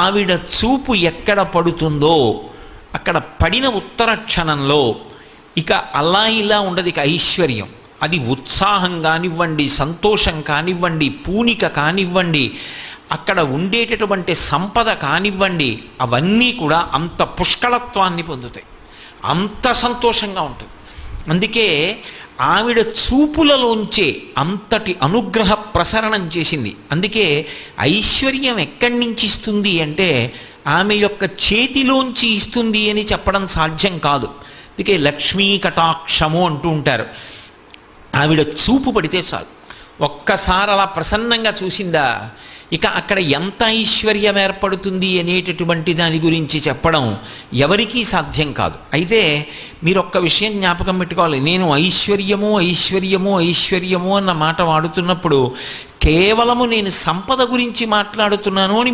ఆవిడ చూపు ఎక్కడ పడుతుందో అక్కడ పడిన ఉత్తర క్షణంలో ఇక అలా ఇలా ఉండదు, ఇక ఐశ్వర్యం. అది ఉత్సాహం కానివ్వండి, సంతోషం కానివ్వండి, పూనిక కానివ్వండి, అక్కడ ఉండేటటువంటి సంపద కానివ్వండి, అవన్నీ కూడా అంత పుష్కళత్వాన్ని పొందుతాయి, అంత సంతోషంగా ఉంటుంది. అందుకే ఆవిడ చూపులలోంచే అంతటి అనుగ్రహ ప్రసరణం చేసింది. అందుకే ఐశ్వర్యం ఎక్కడి నుంచి ఇస్తుంది అంటే ఆమె యొక్క చేతిలోంచి ఇస్తుంది అని చెప్పడం సాధ్యం కాదు. అందుకే లక్ష్మీ కటాక్షము అంటూ ఉంటారు. ఆవిడ చూపు పడితే చాలు, ఒక్కసారి అలా ప్రసన్నంగా చూసిందా, ఇక అక్కడ ఎంత ఐశ్వర్యం ఏర్పడుతుంది అనేటటువంటి దాని గురించి చెప్పడం ఎవరికీ సాధ్యం కాదు. అయితే మీరు ఒక్క విషయం జ్ఞాపకం పెట్టుకోవాలి, నేను ఐశ్వర్యము ఐశ్వర్యము ఐశ్వర్యము అన్న మాట వాడుతున్నప్పుడు కేవలము నేను సంపద గురించి మాట్లాడుతున్నాను అని